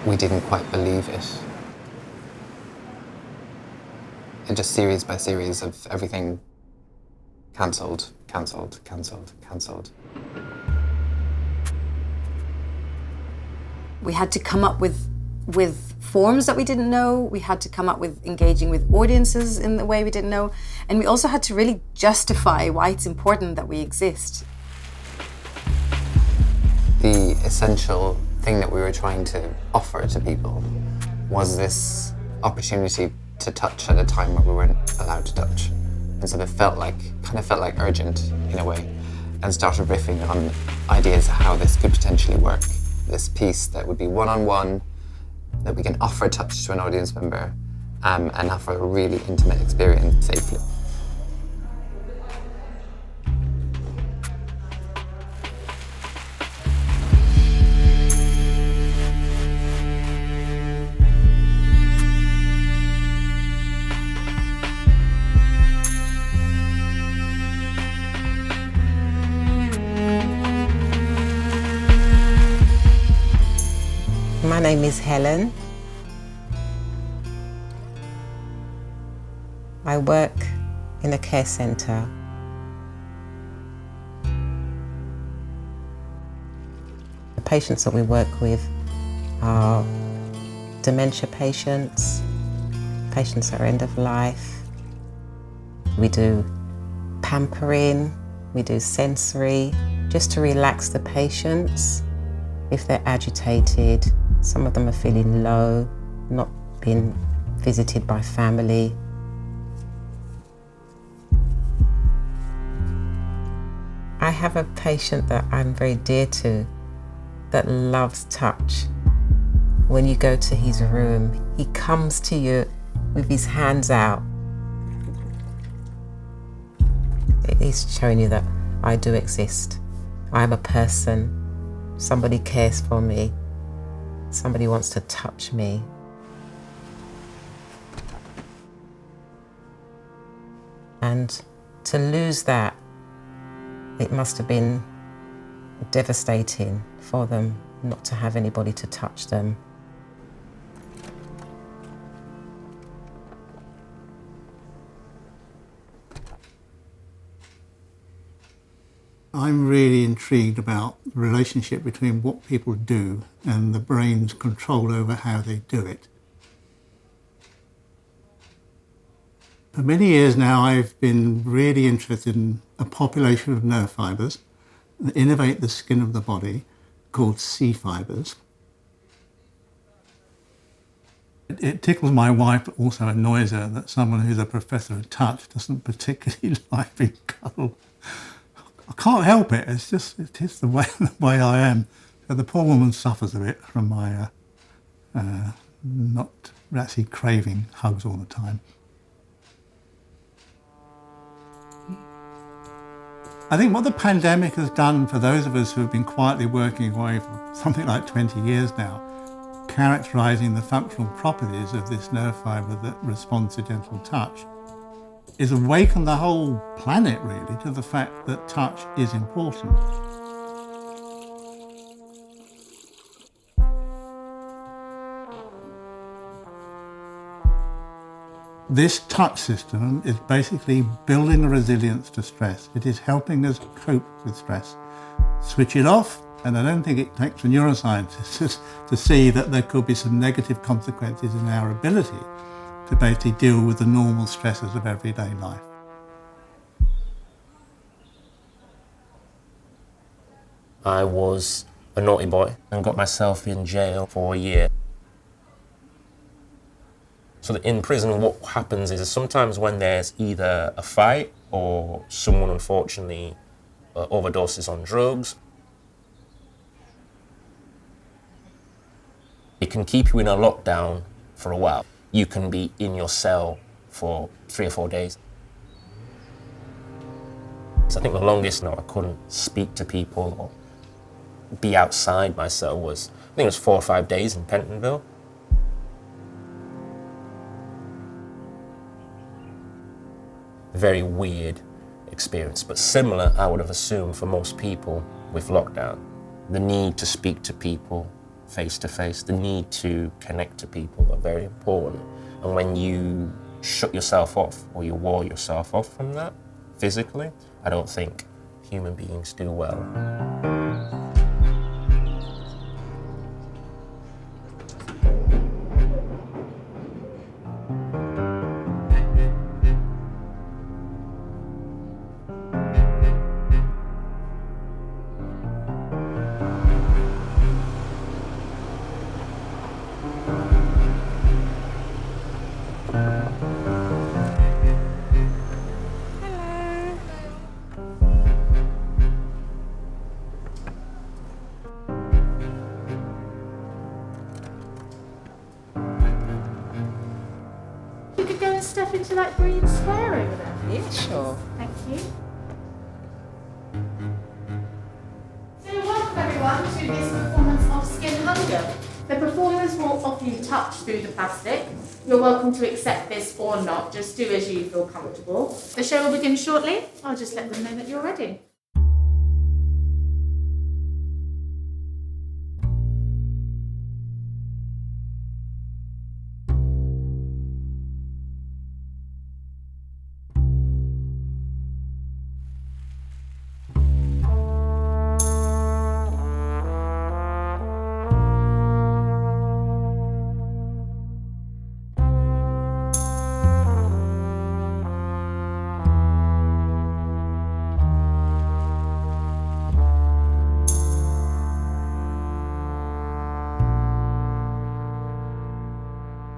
we didn't quite believe it. And just series by series of everything cancelled, cancelled, cancelled, cancelled. We had to come up with forms that we didn't know. We had to come up with engaging with audiences in the way we didn't know. And we also had to really justify why it's important that we exist. The essential thing that we were trying to offer to people was this opportunity to touch at a time where we weren't allowed to touch. And so it kind of felt like urgent in a way, and started riffing on ideas of how this could potentially work. This piece that would be one-on-one, that we can offer touch to an audience member and offer a really intimate experience safely. My name is Helen. I work in a care centre. The patients that we work with are dementia patients, patients that are end of life. We do pampering, we do sensory, just to relax the patients. If they're agitated, some of them are feeling low, not being visited by family. I have a patient that I'm very dear to that loves touch. When you go to his room, he comes to you with his hands out. He's showing you that I do exist. I'm a person. Somebody cares for me. Somebody wants to touch me. And to lose that, it must have been devastating for them not to have anybody to touch them. I'm really intrigued about the relationship between what people do and the brain's control over how they do it. For many years now, I've been really interested in a population of nerve fibres that innervate the skin of the body called C fibres. It tickles my wife, but also annoys her that someone who's a professor of touch doesn't particularly like being cuddled. I can't help it. It is the way I am. So the poor woman suffers a bit from my not actually craving hugs all the time. I think what the pandemic has done for those of us who have been quietly working away for something like 20 years now, characterising the functional properties of this nerve fibre that responds to gentle touch, is awaken the whole planet really to the fact that touch is important. This touch system is basically building a resilience to stress. It is helping us cope with stress. Switch it off, and I don't think it takes a neuroscientist to see that there could be some negative consequences in our ability to basically deal with the normal stresses of everyday life. I was a naughty boy and got myself in jail for a year. So in prison, what happens is sometimes when there's either a fight or someone unfortunately overdoses on drugs, it can keep you in a lockdown for a while. You can be in your cell for 3 or 4 days. So I think the longest I couldn't speak to people or be outside my cell was, I think it was 4 or 5 days in Pentonville. Very weird experience, but similar, I would have assumed, for most people with lockdown. The need to speak to people face to face, the need to connect to people are very important. And when you shut yourself off or you wall yourself off from that physically, I don't think human beings do well. Step into that green square over there. Yeah, sure. Thank you. So welcome everyone to this performance of Skin Hunger. The performers will offer you touch through the plastic. You're welcome to accept this or not, just do as you feel comfortable. The show will begin shortly. I'll just let them know that you're ready.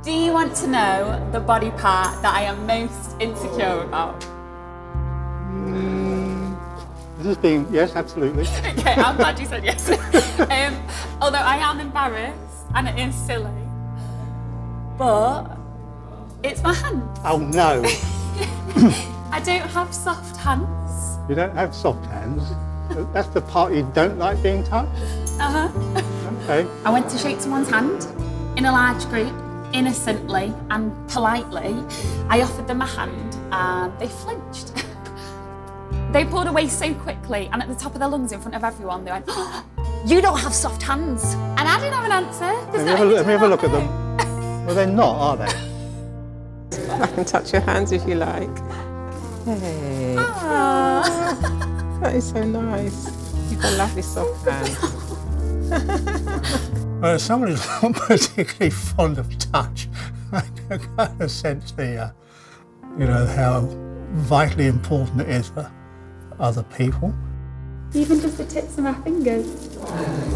Do you want to know the body part that I am most insecure about? This is being, yes, absolutely. Okay, I'm glad you said yes. Although I am embarrassed and it is silly, but it's my hands. Oh no, I don't have soft hands. you don't have soft hands. That's the part you don't like being touched? Okay. I went to shake someone's hand in a large group, innocently and politely. I offered them a hand and they flinched. They pulled away so quickly and at the top of their lungs in front of everyone, they went, "Oh, you don't have soft hands." And I didn't have an answer. Let me have a look at them. Well, they're not, are they? I can touch your hands if you like. Hey. That is so nice. You've got lovely soft hands. Well, as someone who's not particularly fond of touch, I can kind of sense the, how vitally important it is for other people. Even just the tips of my fingers.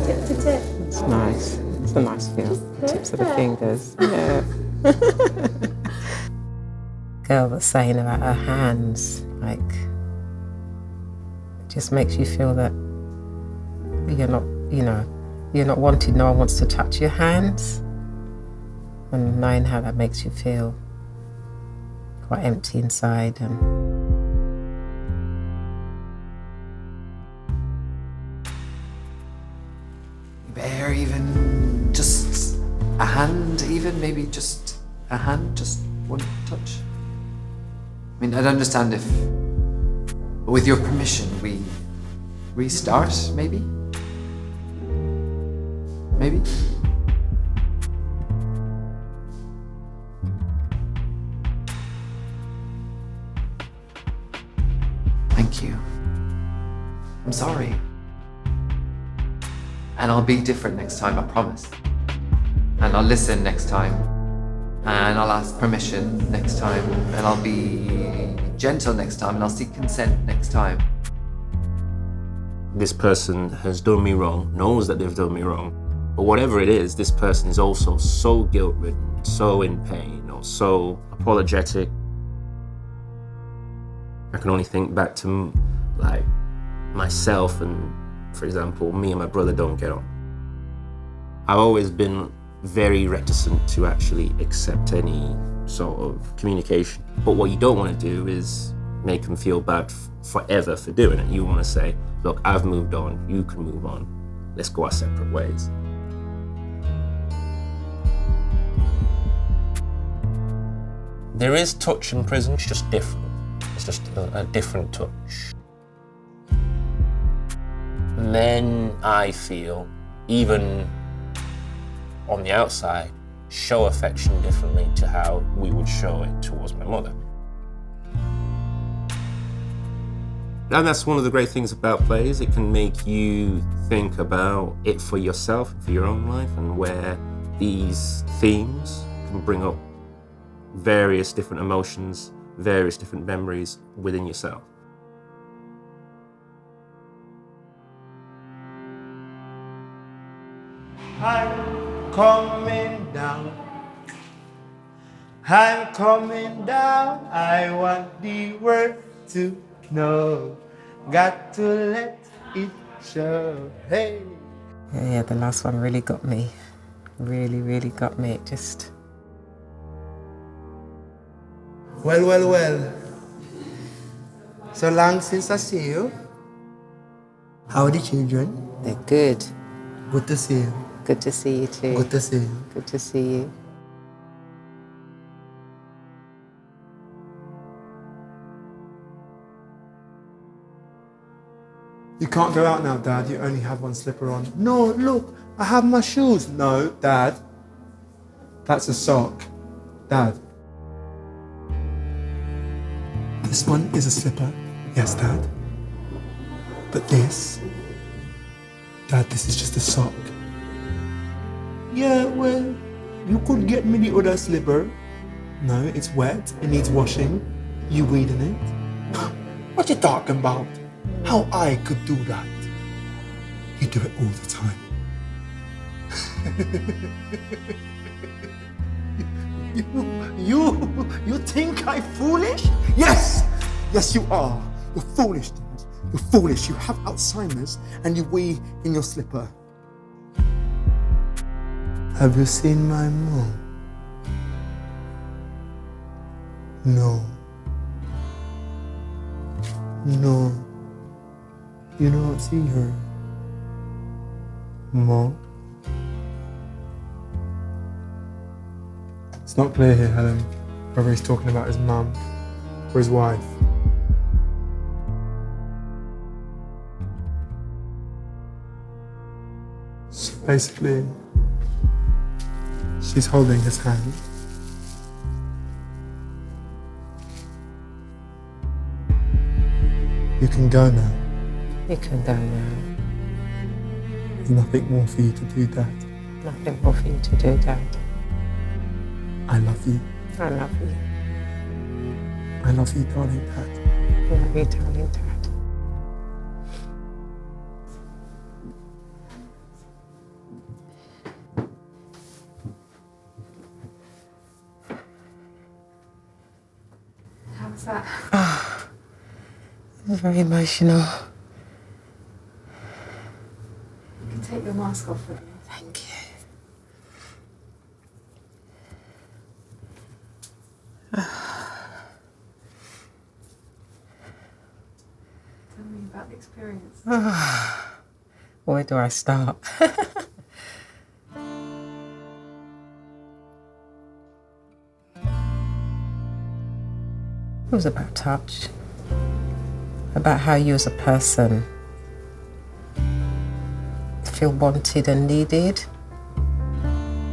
Tip to tip. It's nice. It's a nice feel. Tips of the fingers. Yeah. Girl was saying about her hands, like, it just makes you feel that you're not, you're not wanted, no one wants to touch your hands. And knowing how that makes you feel quite empty inside. And Or even just a hand, even maybe just a hand, just one touch. I mean, I'd understand if, with your permission, we restart, maybe? Maybe? Thank you. I'm sorry. And I'll be different next time, I promise. And I'll listen next time. And I'll ask permission next time. And I'll be gentle next time. And I'll seek consent next time. This person has done me wrong, knows that they've done me wrong. But whatever it is, this person is also so guilt-ridden, so in pain, or so apologetic. I can only think back to like myself and, for example, me and my brother don't get on. I've always been very reticent to actually accept any sort of communication. But what you don't want to do is make them feel bad forever for doing it. You want to say, look, I've moved on, you can move on. Let's go our separate ways. There is touch in prison, it's just different. It's just a different touch. And then I feel, even on the outside, show affection differently to how we would show it towards my mother. And that's one of the great things about plays. It can make you think about it for yourself, for your own life, and where these themes can bring up various different emotions, various different memories within yourself. I'm coming down. I'm coming down. I want the world to know. Got to let it show. Hey. Yeah, the last one really got me. Really, really got me. It just... Well. So long since I see you. How are the children? They're good. Good to see you. Good to see you too. Good to see you. Good to see you. You can't go out now, Dad. You only have one slipper on. No, look, I have my shoes. No, Dad. That's a sock. Dad. This one is a slipper. Yes, Dad. But this, Dad, this is just a sock. Yeah, well, you could get me the other slipper. No, it's wet. It needs washing. You weeding it. What you talking about? How I could do that? You do it all the time. You think I'm foolish? Yes! Yes, you are. You're foolish, Dad. You're foolish. You have Alzheimer's and you wee in your slipper. Have you seen my mom? No. No. You don't see her. Mom? It's not clear here, Helen, whether he's talking about his mum or his wife. So basically, she's holding his hand. You can go now. You can go now. There's nothing more for you to do, Dad. Nothing more for you to do, Dad. I love you. I love you. I love you, darling Dad. I love you, darling Dad. How was that? It was very emotional. You can take your mask off with you. Thank you. Tell me about the experience. Where do I start? It was about touch, about how you as a person feel wanted and needed,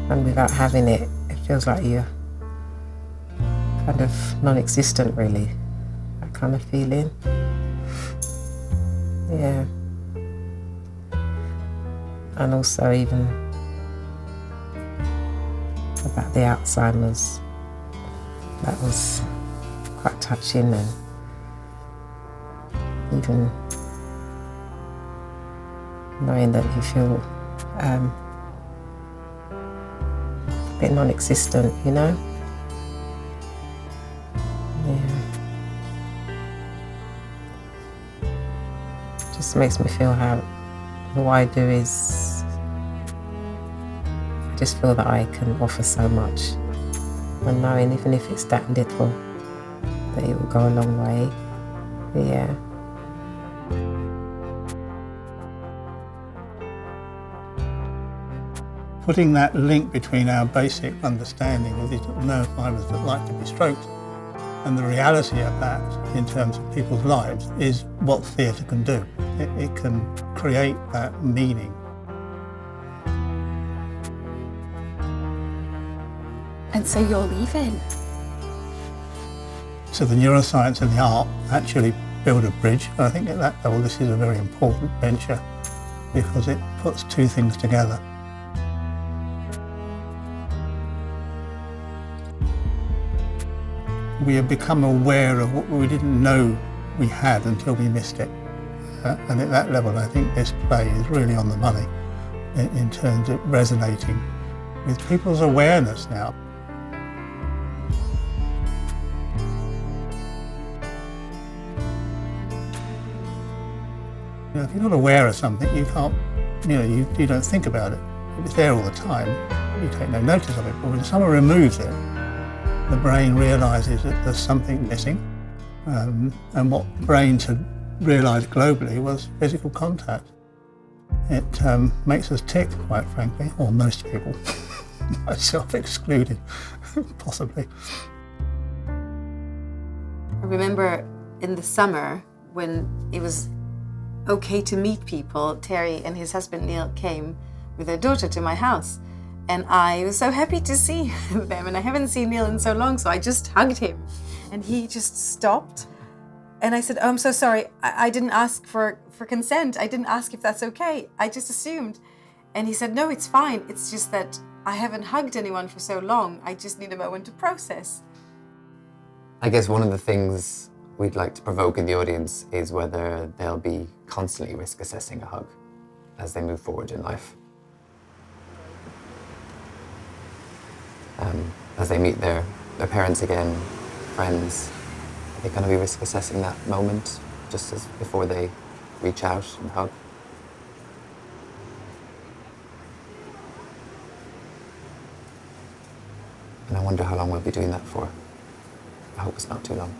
and without having it, it feels like you're kind of non-existent, really, that kind of feeling. Yeah. And also even about the Alzheimer's, that was quite touching, and even knowing that you feel a bit non-existent, you know? Yeah. Just makes me feel how what I do is, I just feel that I can offer so much, and knowing even if it's that little, that it will go a long way. Yeah. Putting that link between our basic understanding of these little nerve fibres that like to be stroked and the reality of that in terms of people's lives is what theatre can do. It can create that meaning. And so you're leaving. So the neuroscience and the art actually build a bridge. I think at that level this is a very important venture because it puts two things together. We have become aware of what we didn't know we had until we missed it. And at that level I think this play is really on the money in terms of resonating with people's awareness now. You know, if you're not aware of something, you can't, you don't think about it. If it's there all the time, you take no notice of it. But when someone removes it, the brain realises that there's something missing. And what brains had realised globally was physical contact. It makes us tick, quite frankly, or most people, myself excluded, possibly. I remember in the summer when it was okay to meet people, Terry and his husband Neil came with their daughter to my house. And I was so happy to see them. And I haven't seen Neil in so long, so I just hugged him. And he just stopped. And I said, oh, I'm so sorry. I didn't ask for consent. I didn't ask if that's okay. I just assumed. And he said, no, it's fine. It's just that I haven't hugged anyone for so long. I just need a moment to process. I guess one of the things we'd like to provoke in the audience is whether they'll be constantly risk assessing a hug as they move forward in life. As they meet their parents again, friends, are they going to be risk assessing that moment just as before they reach out and hug? And I wonder how long we'll be doing that for. I hope it's not too long.